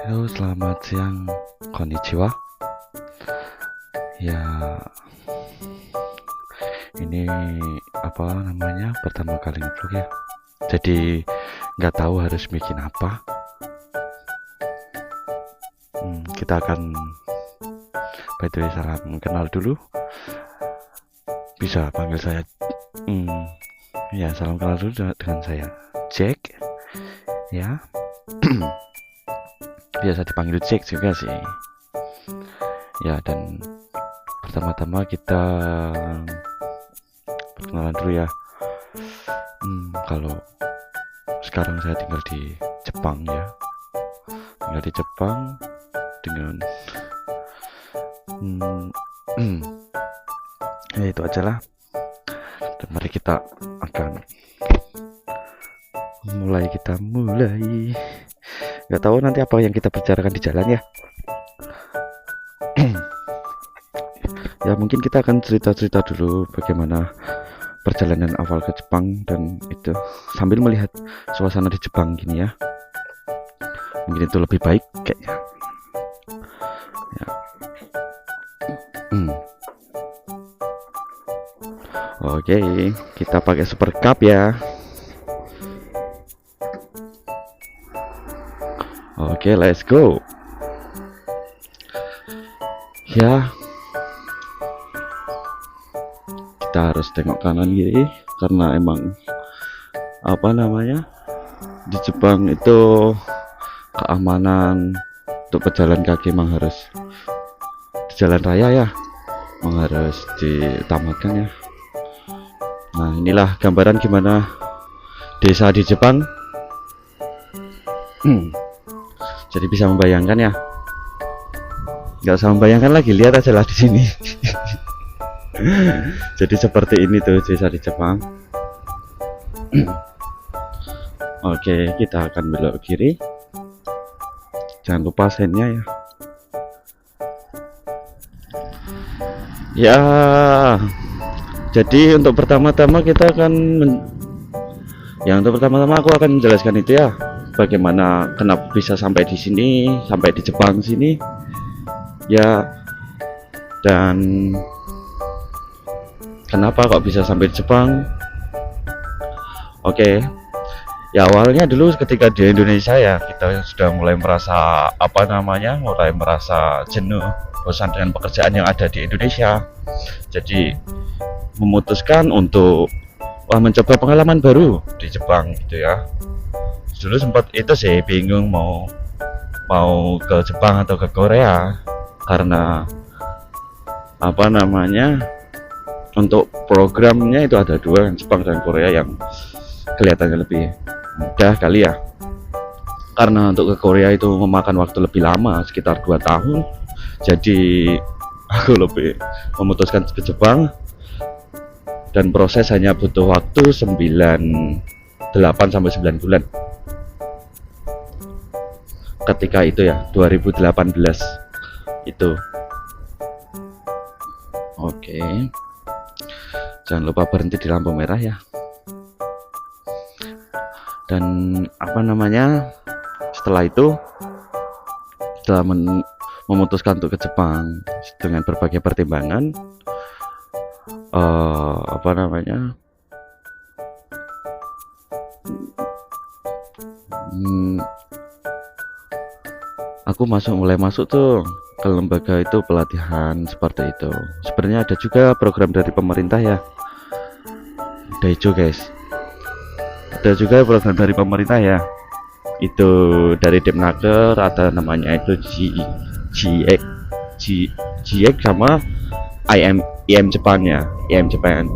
Halo, selamat siang, konnichiwa. Ya, ini apa namanya pertama kali ngevlog ya. Jadi nggak tahu harus bikin apa. Kita akan by the way, salam kenal dulu. Bisa panggil saya. Ya, salam kenal dulu dengan saya, Jack. Ya, biasa dipanggil Jack juga sih. Ya, dan pertama-tama kita perkenalan dulu ya. Kalau sekarang saya tinggal di Jepang ya, tinggal di Jepang dengan ya itu aja lah. Dan mari kita akan mulai. Nggak tahu nanti apa yang kita bicarakan di jalan ya. Ya, mungkin kita akan cerita-cerita dulu bagaimana perjalanan awal ke Jepang, dan itu sambil melihat suasana di Jepang gini ya. Mungkin itu lebih baik kayaknya ya. Oke, kita pakai super cup ya. Oke, let's go ya. Kita harus tengok kanan kiri karena emang apa namanya, di Jepang itu keamanan untuk pejalan kaki memang harus di jalan raya ya, memang harus diutamakan ya. Nah, inilah gambaran gimana desa di Jepang. Jadi bisa membayangkan ya. Nggak usah membayangkan lagi, lihat aja lah di sini. Jadi seperti ini tuh desa di Jepang. Oke, kita akan belok kiri. Jangan lupa sennya ya. Ya, jadi untuk pertama-tama kita akan untuk pertama-tama aku akan menjelaskan itu ya, bagaimana kenapa bisa sampai di sini, sampai di Jepang sini ya, dan kenapa kok bisa sampai di Jepang. Oke. Ya, awalnya dulu ketika di Indonesia ya, kita sudah mulai merasa mulai merasa jenuh, bosan dengan pekerjaan yang ada di Indonesia. Jadi memutuskan untuk mencoba pengalaman baru di Jepang gitu ya. Dulu sempat itu sih bingung mau ke Jepang atau ke Korea, karena untuk programnya itu ada dua, Jepang dan Korea, yang kelihatannya lebih mudah kali ya. Karena untuk ke Korea itu memakan waktu lebih lama, sekitar 2 tahun. Jadi aku lebih memutuskan ke Jepang, dan proses hanya butuh waktu 8 sampai 9 bulan. Ketika itu ya, 2018 itu. Oke. Jangan lupa berhenti di lampu merah ya. Dan setelah itu, setelah memutuskan untuk ke Jepang dengan berbagai pertimbangan, aku mulai masuk tuh ke lembaga itu, pelatihan seperti itu. Sebenarnya ada juga program dari pemerintah ya, ada hijau guys, ada juga program dari pemerintah ya, itu dari Depnaker, ada namanya itu GX sama IM Jepang ya, IM Jepang.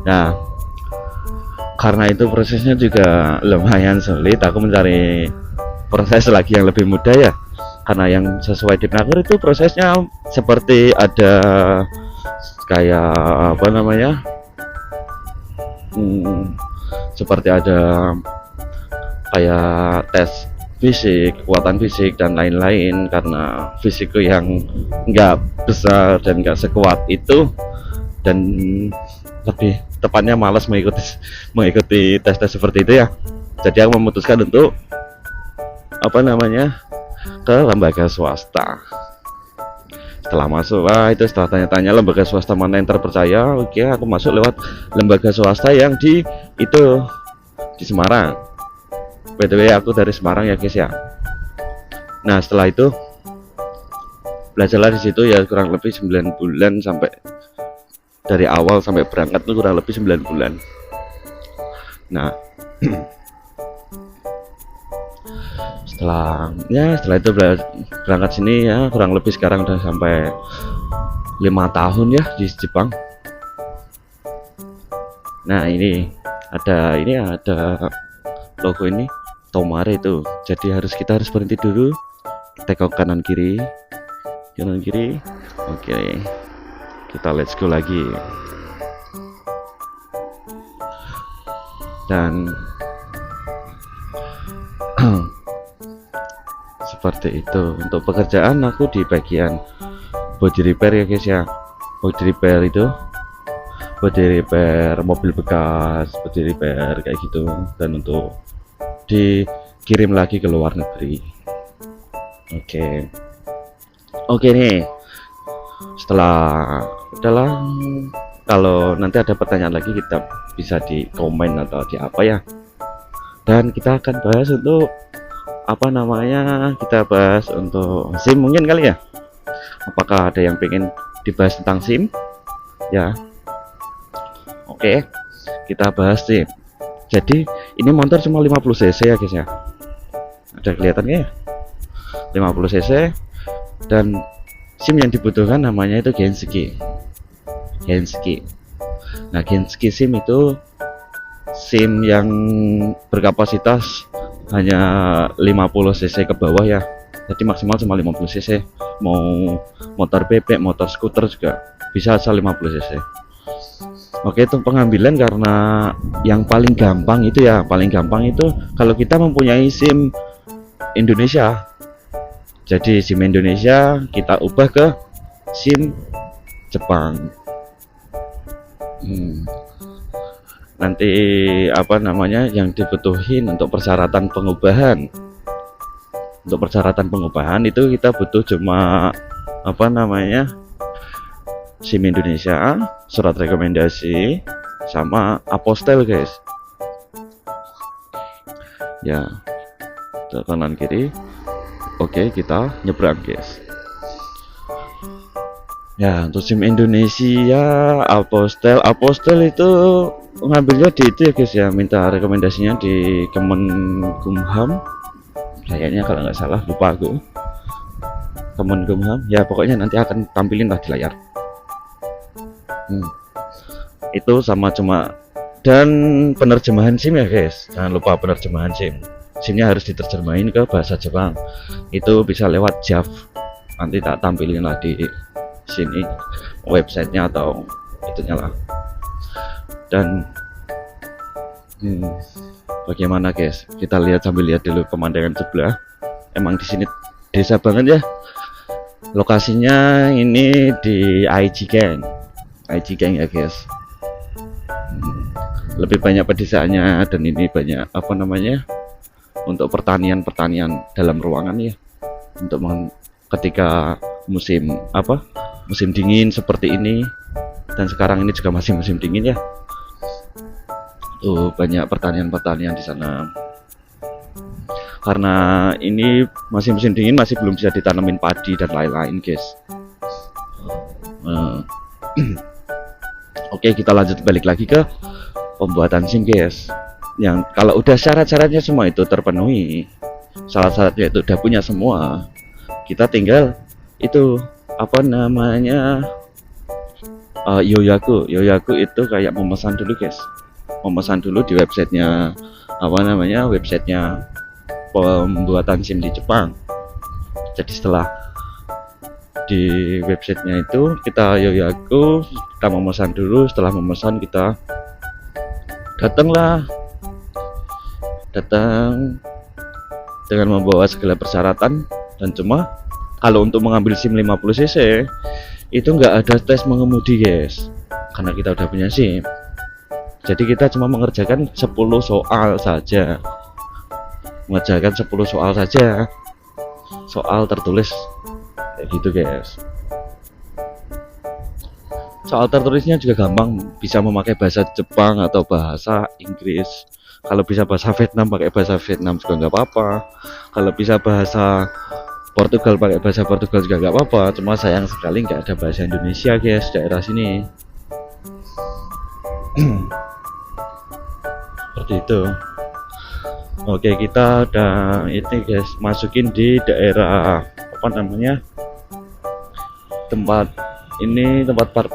Nah, karena itu prosesnya juga lumayan sulit, aku mencari proses lagi yang lebih mudah ya, karena yang sesuai Depnaker itu prosesnya seperti ada kayak seperti ada kayak tes fisik, kekuatan fisik dan lain-lain. Karena fisikku yang nggak besar dan nggak sekuat itu, dan lebih tepatnya malas mengikuti tes-tes seperti itu ya. Jadi aku memutuskan untuk ke lembaga swasta. Setelah masuk, itu setelah tanya-tanya lembaga swasta mana yang terpercaya, oke, aku masuk lewat lembaga swasta yang di Semarang. BTW aku dari Semarang ya guys ya. Nah setelah itu belajarlah di situ ya kurang lebih 9 bulan, sampai dari awal sampai berangkat tuh kurang lebih 9 bulan. Nah setelah itu berangkat sini ya kurang lebih sekarang udah sampai 5 tahun ya di Jepang. Nah ini ada logo ini Tomare itu, jadi kita harus berhenti dulu, tengok kanan kiri. Oke, kita let's go lagi. Dan seperti itu untuk pekerjaan aku di bagian body repair ya guys ya. Body repair itu body repair mobil bekas, body repair kayak gitu, dan untuk dikirim lagi ke luar negeri. Oke nih, udahlah, kalau nanti ada pertanyaan lagi kita bisa di komen atau di apa ya, dan kita akan bahas untuk kita bahas untuk SIM mungkin kali ya. Apakah ada yang pengen dibahas tentang SIM ya? Oke, kita bahas SIM. Jadi ini motor cuma 50 cc ya guys ya, ada kelihatannya ya, 50 cc, dan SIM yang dibutuhkan namanya itu Genski. Nah Genski SIM itu SIM yang berkapasitas hanya 50 cc ke bawah ya, jadi maksimal cuma 50 cc. Mau motor bebek, motor skuter juga bisa asal 50 cc. Oke, itu pengambilan karena yang paling gampang itu kalau kita mempunyai SIM Indonesia. Jadi SIM Indonesia kita ubah ke SIM Jepang. Nanti yang dibutuhin untuk persyaratan pengubahan. Untuk persyaratan pengubahan itu kita butuh cuma SIM Indonesia, surat rekomendasi, sama apostel guys. Ya, kanan kiri. Oke, kita nyebrang guys. Ya, untuk SIM Indonesia apostel itu ngambilnya di itu ya guys ya, minta rekomendasinya di Kemenkumham kayaknya, kalau nggak salah, lupa aku. Kemenkumham ya, pokoknya nanti akan tampilin lah di layar. Itu sama cuma, dan penerjemahan SIM ya guys, jangan lupa penerjemahan SIM-nya harus diterjemahin ke bahasa Jepang. Itu bisa lewat JAV, nanti tak tampilin lah di sini websitenya atau itunya lah. Dan bagaimana guys, kita sambil lihat dulu pemandangan sebelah. Emang di sini desa banget ya, lokasinya ini di Aichi Gang ya guys. Lebih banyak pedesaannya, dan ini banyak untuk pertanian dalam ruangan ya, untuk ketika musim dingin seperti ini, dan sekarang ini juga masih musim dingin ya. Tuh banyak pertanian di sana, karena ini masih musim dingin, masih belum bisa ditanamin padi dan lain-lain guys. Oke, kita lanjut balik lagi ke pembuatan SIM guys. Yang kalau udah syarat-syaratnya semua itu terpenuhi, syarat-syaratnya itu udah punya semua, kita tinggal itu Yoyaku itu kayak memesan dulu guys, di websitenya websitenya pembuatan SIM di Jepang. Jadi setelah di websitenya itu kita Yoyaku, kita memesan dulu. Setelah memesan kita datang dengan membawa segala persyaratan. Dan cuma kalau untuk mengambil SIM 50 cc itu nggak ada tes mengemudi guys, karena kita udah punya SIM. Jadi kita cuma mengerjakan 10 soal saja. soal tertulis kayak gitu guys. Soal tertulisnya juga gampang, bisa memakai bahasa Jepang atau bahasa Inggris. Kalau bisa bahasa Vietnam pakai bahasa Vietnam juga nggak apa-apa. Kalau bisa bahasa Portugal pakai bahasa Portugal juga nggak apa-apa. Cuma sayang sekali nggak ada bahasa Indonesia guys daerah sini. Seperti itu. Oke, kita udah ini guys, masukin di daerah apa namanya, tempat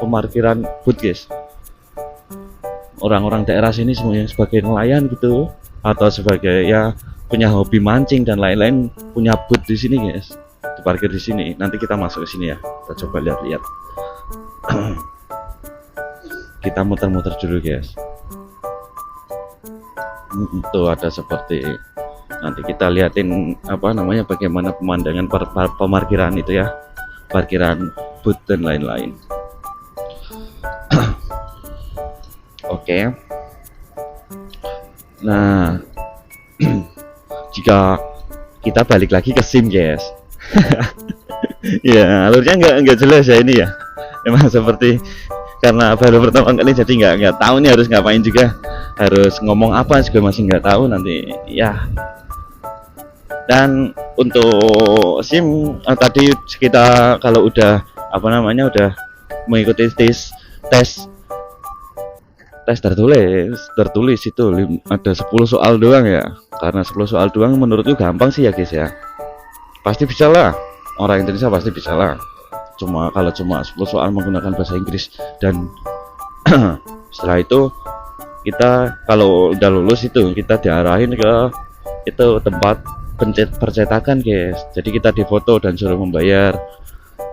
pemarkiran bus guys. Orang-orang daerah sini semuanya sebagai nelayan gitu, atau sebagai ya punya hobi mancing dan lain-lain, punya bus di sini guys, diparkir di sini. Nanti kita masuk ke sini ya, kita coba lihat-lihat. Kita muter-muter dulu guys. Itu ada seperti, nanti kita liatin apa namanya, bagaimana pemandangan pemarkiran itu ya, parkiran bus dan lain-lain. Oke. Nah, jika kita balik lagi ke SIM guys. Ya alurnya nggak jelas ya ini ya, emang seperti karena baru pertama kali jadi nggak tahu nih harus ngapain juga, harus ngomong apa juga masih nggak tahu nanti ya. Dan untuk SIM tadi kita kalau udah apa namanya, udah mengikuti tes tertulis itu ada 10 soal doang ya. Karena 10 soal doang menurutku gampang sih ya guys ya, pasti bisa lah, orang Indonesia pasti bisa lah. Kalau cuma 10 soal menggunakan bahasa Inggris, dan setelah itu kita kalau udah lulus itu kita diarahin ke itu tempat percetakan guys. Jadi kita difoto dan suruh membayar.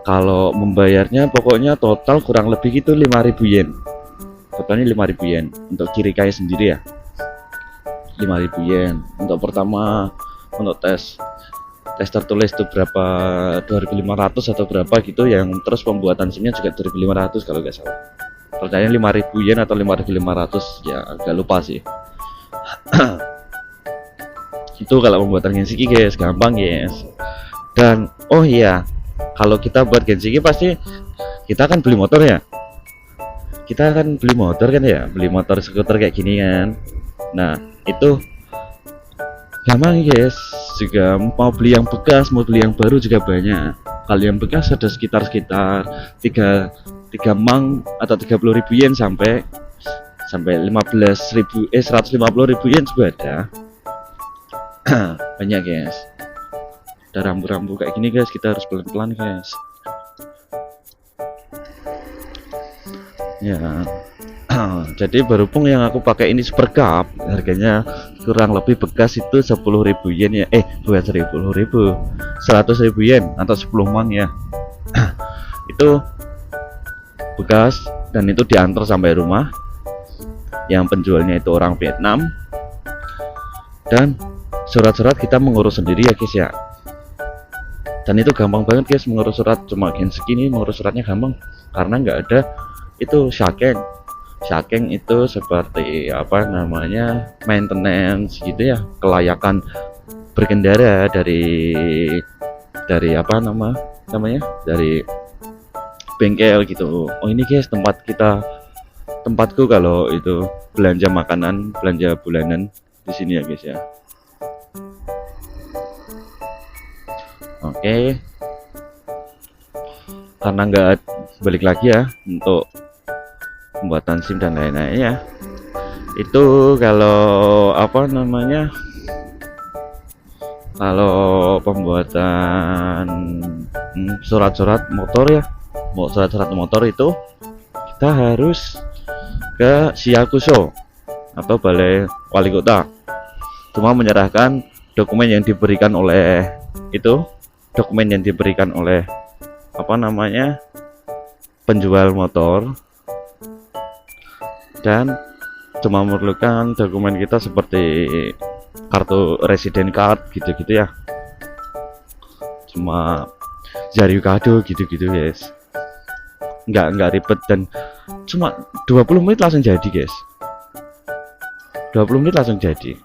Kalau membayarnya pokoknya total kurang lebih itu 5.000 yen, totalnya 5.000 yen untuk kirikai sendiri ya, 5.000 yen untuk pertama. Untuk tes tertulis itu berapa, 2.500 atau berapa gitu, yang terus pembuatan SIM-nya juga 2.500 kalau nggak salah. Totalnya 5.000 yen atau 5.500 ya, agak lupa sih. Itu kalau pembuatan Gensiki guys, gampang guys. Dan oh iya, kalau kita buat Gensiki pasti kita akan beli motor ya, beli motor skuter kayak gini kan. Nah itu gampang guys, juga mau beli yang bekas mau beli yang baru juga banyak. Kalau yang bekas ada sekitar 3 mang atau 30.000 yen sampai 150.000 yen juga ada. Banyak guys. Ada rambu-rambu kayak gini guys, kita harus pelan-pelan guys ya. Jadi berhubung yang aku pakai ini Super Cup, harganya kurang lebih bekas itu 10.000 yen ya, bukan 100.000 yen atau 10 mang ya. Itu bekas dan itu diantar sampai rumah. Yang penjualnya itu orang Vietnam, dan surat-surat kita mengurus sendiri ya guys ya. Dan itu gampang banget guys mengurus surat, cuma Gensiki ini mengurus suratnya gampang karena nggak ada itu Shakeng itu seperti apa namanya, maintenance gitu ya, kelayakan berkendara dari apa namanya dari bengkel gitu. Oh ini guys tempatku kalau itu belanja makanan, belanja bulanan di sini ya guys ya. Oke, karena nggak balik lagi ya untuk pembuatan SIM dan lain-lainnya. Itu kalau apa namanya, kalau pembuatan surat-surat motor ya, mau surat-surat motor itu kita harus ke Shiakuso atau Balai Wali Kota, cuma menyerahkan dokumen yang diberikan oleh apa namanya, penjual motor, dan cuma memerlukan dokumen kita seperti kartu resident card gitu-gitu ya, cuma jari kado gitu-gitu guys, nggak ribet dan cuma 20 menit langsung jadi guys, 20 menit langsung jadi.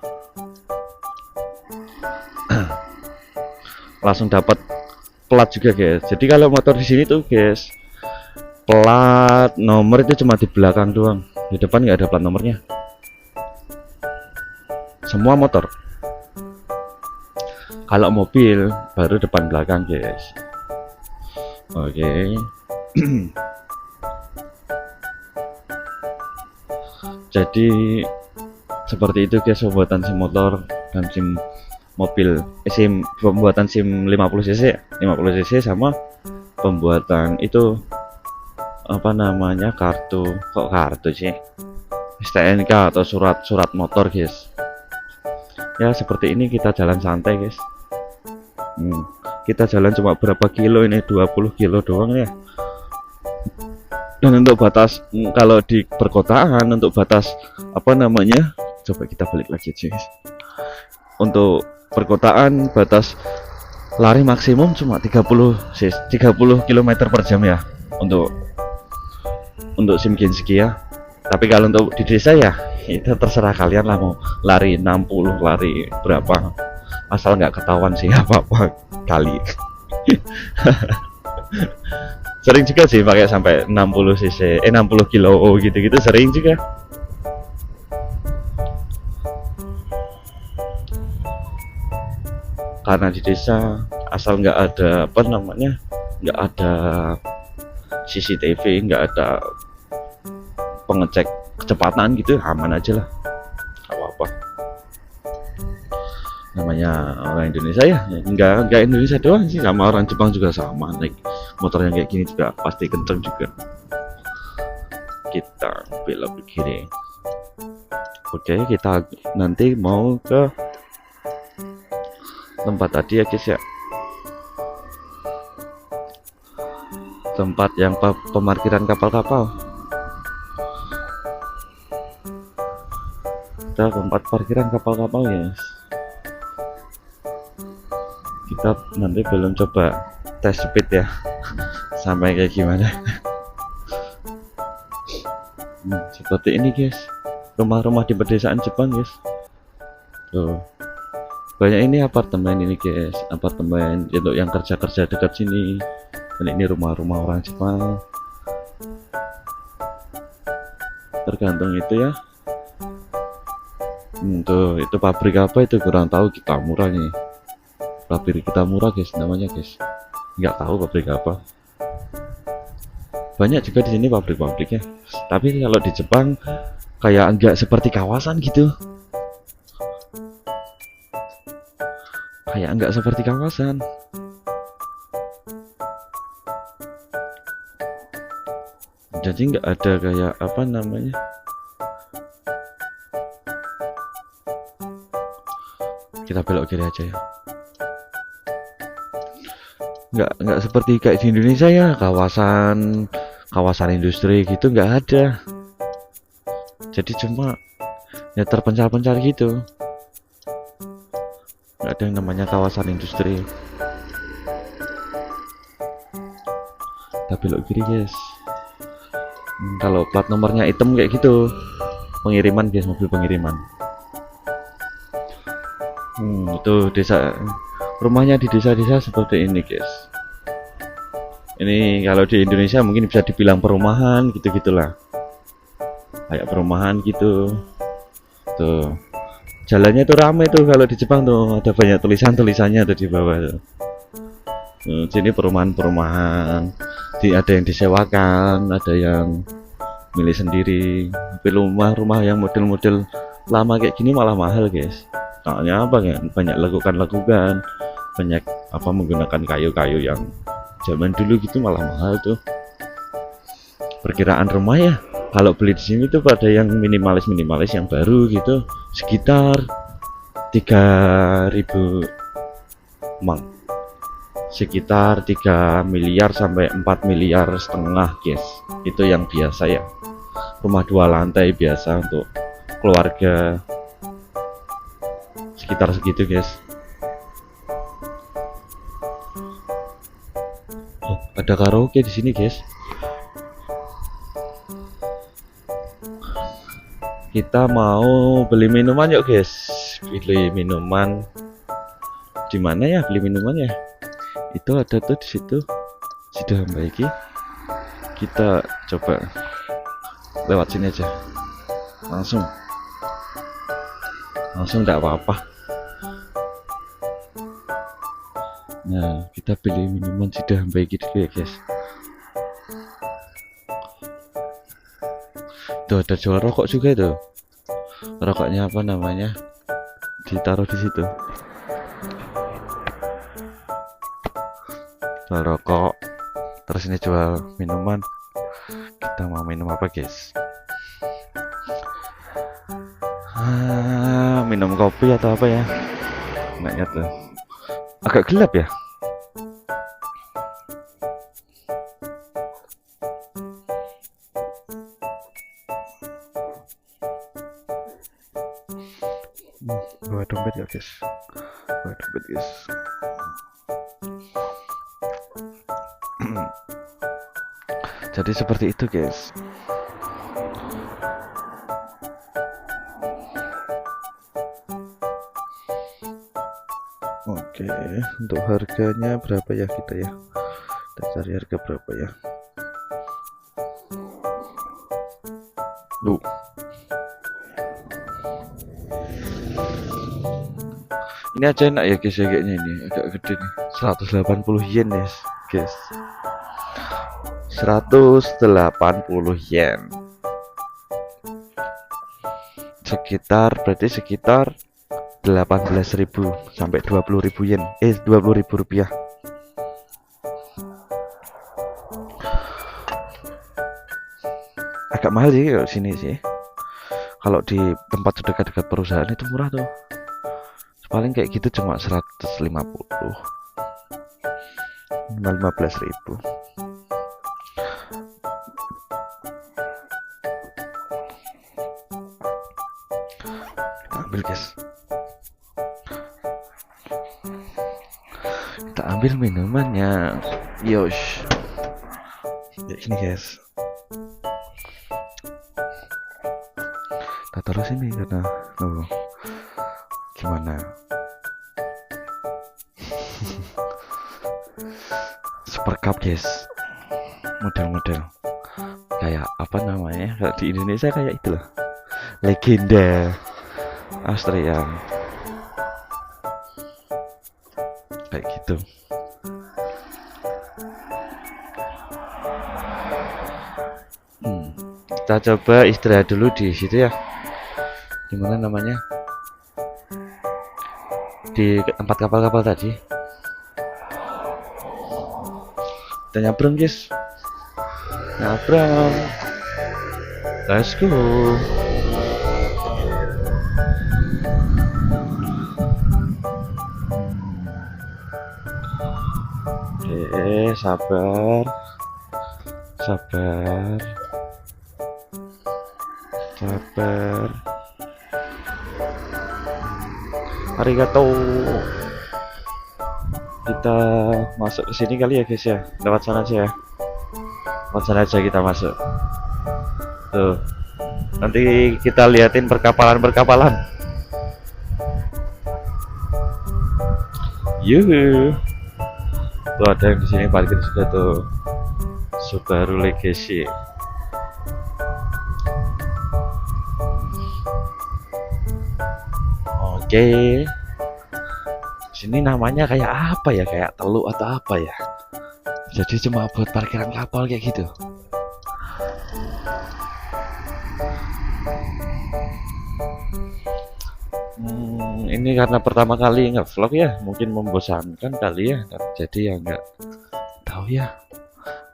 langsung dapat plat juga guys. Jadi kalau motor di sini tuh guys, plat nomor itu cuma di belakang doang, di depan nggak ada plat nomornya. Semua motor. Kalau mobil baru depan belakang guys. Oke. Jadi seperti itu guys pembuatan SIM motor dan SIM mobil, SIM pembuatan SIM 50 cc sama pembuatan itu apa namanya, kartu, kok kartu sih, STNK atau surat motor guys. Ya seperti ini kita jalan santai guys. Kita jalan cuma berapa kilo ini, 20 kilo doang ya. Dan untuk batas kalau di perkotaan, untuk batas apa namanya, coba kita balik lagi guys. Untuk perkotaan batas lari maksimum cuma 30 km per jam ya untuk SIM Gensky ya. Tapi kalau untuk di desa ya itu terserah kalian lah, mau lari 60, lari berapa, asal nggak ketahuan sih apa kali. Sering juga sih pakai sampai 60 cc 60 kilo gitu sering juga. Karena di desa asal nggak ada apa namanya, nggak ada CCTV, nggak ada pengecek kecepatan gitu, aman aja lah, apa-apa. Namanya orang Indonesia ya, nggak Indonesia doang sih, sama orang Jepang juga sama, naik motor yang kayak gini juga pasti kenceng juga. Kita belok ke kiri. Oke, kita nanti mau ke tempat tadi ya guys ya, tempat yang pemarkiran kapal-kapal. Kita ke tempat parkiran kapal-kapal guys. Kita nanti belum coba tes speed ya sampai kayak gimana. Seperti ini guys rumah-rumah di pedesaan Jepang guys. Tuh banyak ini apartemen ini guys, apartemen untuk yang kerja dekat sini. Dan ini rumah-rumah orang Jepang, tergantung itu ya. Tuh itu pabrik apa itu kurang tahu, kita murah nih, pabrik kita murah guys namanya guys, nggak tahu pabrik apa. Banyak juga di sini pabrik-pabriknya, tapi kalau di Jepang kayak enggak seperti kawasan gitu, kayak enggak seperti kawasan. Jadi nggak ada kayak apa namanya, kita belok kiri aja ya. Nggak seperti kayak di Indonesia ya, kawasan industri gitu nggak ada. Jadi cuma ya terpencar-pencar gitu, nggak ada yang namanya kawasan industri. Kita belok kiri guys. Kalau plat nomornya hitam kayak gitu, pengiriman guys, mobil pengiriman. Itu desa, rumahnya di desa-desa seperti ini guys. Ini kalau di Indonesia mungkin bisa dibilang perumahan gitu-gitulah, kayak perumahan gitu. Tuh jalannya tuh ramai tuh, kalau di Jepang tuh ada banyak tulisannya tuh di bawah tuh. Sini perumahan, ada yang disewakan, ada yang milih sendiri. Tapi rumah yang model-model lama kayak gini malah mahal guys. Soalnya apa ya, banyak lakukan, banyak apa menggunakan kayu-kayu yang zaman dulu gitu, malah mahal tuh. Perkiraan rumah ya kalau beli di sini tuh pada yang minimalis yang baru gitu sekitar 3.000 mang, sekitar 3 miliar sampai 4 miliar setengah guys. Itu yang biasa ya, rumah 2 lantai biasa untuk keluarga, sekitar segitu guys. Ada karaoke di sini guys. Kita mau beli minuman yuk guys, beli minuman. Di mana ya beli minumannya? Itu ada tuh di situ. Sudah baiki. Kita coba lewat sini aja. Langsung enggak apa-apa. Nah, kita beli minuman sudah baiki dulu ya, guys. Tuh ada jual rokok juga tuh. Rokoknya apa namanya? Ditaruh di situ. Jual rokok. Terus ini jual minuman. Kita mau minum apa, guys? Minum kopi atau apa ya? Enaknya tuh. Agak gelap ya. Bawa dompet ya, guys. Bawa dompet, guys. Jadi seperti itu, guys. Oke, untuk harganya berapa ya kita ya? Kita cari harga berapa ya? Ini aja enak ya, guys, ya, kayaknya ini agak gede nih. 180 yen ya, guys. 180 yen. Berarti sekitar 18.000 sampai 20.000 yen. 20.000 rupiah. Agak mahal sih kalau sini sih. Kalau di tempat dekat-dekat perusahaan itu murah tuh. Paling kayak gitu cuma 150. 15.000. Kita ambil, guys. Kita ambil minumannya. Yosh. Ya, ini, guys. Kita taruh sini karena gimana? Super cup, guys. Model-model kayak apa namanya? Kalau di Indonesia kayak itu loh. Legenda Austria. Kayak gitu. Kita coba istirahat dulu di situ ya. Gimana namanya? Di tempat kapal-kapal tadi. Kita nyabrang, guys. Nyabrang. Let's go. Oke, sabar. Arigato. Kita masuk ke sini kali ya, guys ya. Lewat sana aja ya. Lewat sana aja kita masuk. Tuh. Nanti kita liatin perkapalan. Yuhu. Tuh ada yang di sini parkir juga tuh. Subaru Legacy. Oke. Sini namanya kayak apa ya? Kayak Teluk atau apa ya? Jadi cuma buat parkiran kapal kayak gitu. Ini karena pertama kali nge-vlog ya, mungkin membosankan kali ya. Jadi ya nggak tahu ya.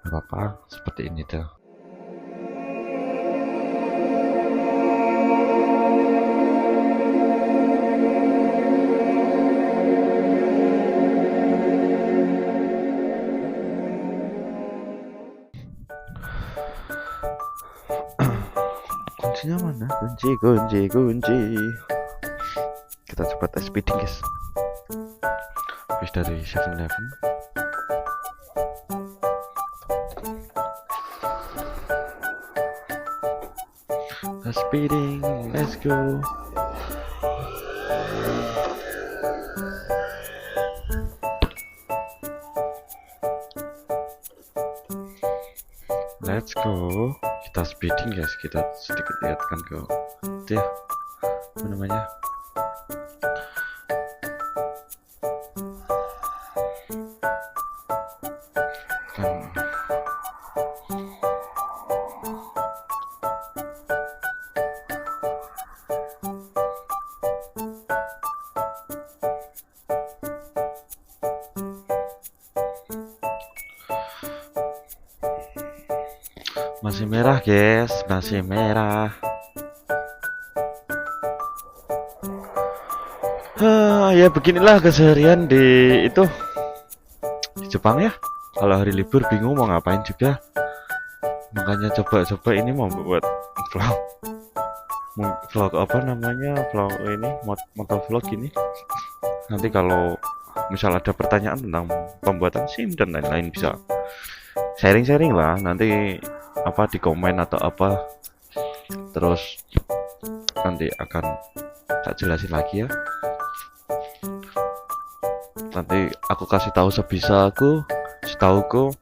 Nggak apa-apa, seperti ini tuh. Kuncinya mana? Kunci. Kita coba tes speeding, guys. Habis dari 7-Eleven. Tes speeding, let's go. Let's go. Kita speeding guys, kita sedikit lihatkan ke itu ya, apa namanya, kan masih merah guys, masih merah. Ya beginilah keseharian di Jepang ya. Kalau hari libur bingung mau ngapain juga, makanya coba-coba ini mau buat vlog, apa namanya, vlog ini, motor vlog ini. Nanti kalau misal ada pertanyaan tentang pembuatan SIM dan lain-lain bisa sharing-sharing lah, nanti apa di komen atau apa, terus nanti akan tak jelasin lagi ya. Nanti aku kasih tahu sebisa aku, setauku.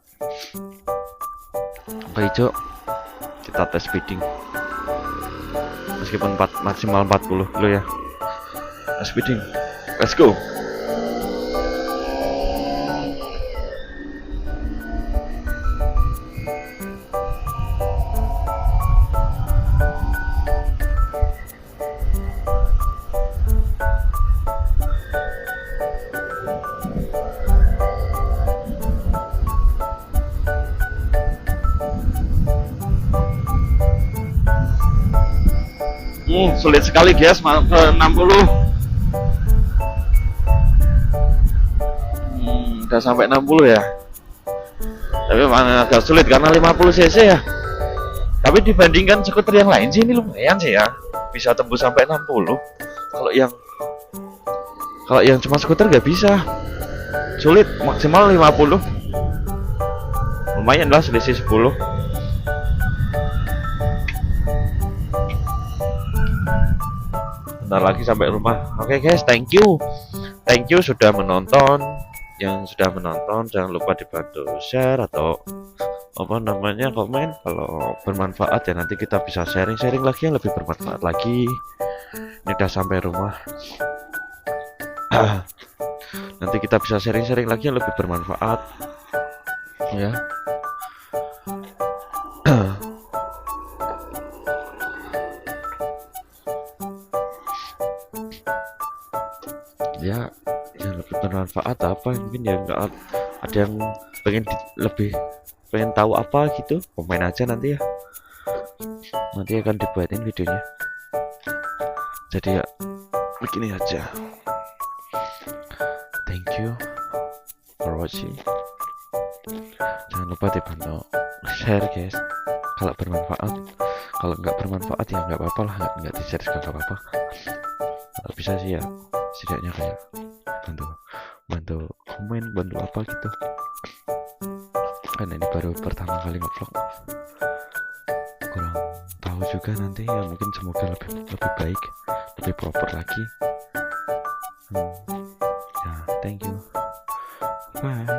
Oke hijau, kita tes speeding meskipun maksimal 40 dulu ya. Tes speeding, let's go. Sulit sekali guys, 60. Udah sampai 60 ya. Tapi mana agak sulit karena 50 cc ya. Tapi dibandingkan skuter yang lain sih ini lumayan sih ya. Bisa tembus sampai 60. Kalau yang cuma skuter nggak bisa. Sulit, maksimal 50. Lumayan lah, selisih 10. Bentar lagi sampai rumah. Oke guys, thank you sudah menonton. Yang sudah menonton jangan lupa dibantu share atau apa namanya, komen kalau bermanfaat ya. Nanti kita bisa sharing lagi yang lebih bermanfaat lagi. Ini udah sampai rumah. Nanti kita bisa sharing lagi yang lebih bermanfaat ya. Ya, yang lebih bermanfaat apa, mungkin ya nggak ada yang pengen tahu apa gitu, komen aja nanti ya, nanti akan dibuatin videonya. Jadi ya begini aja. Thank you for watching. Jangan lupa dibantu share guys kalau bermanfaat. Kalau nggak bermanfaat ya nggak apa-apa lah, nggak di share juga nggak apa-apa. Kalau bisa sih ya setidaknya kayak bantu komen, bantu apa gitu. Karena ini baru pertama kali ngevlog, kurang tahu juga nanti ya, mungkin semoga lebih baik, lebih proper lagi. Ya, thank you, bye.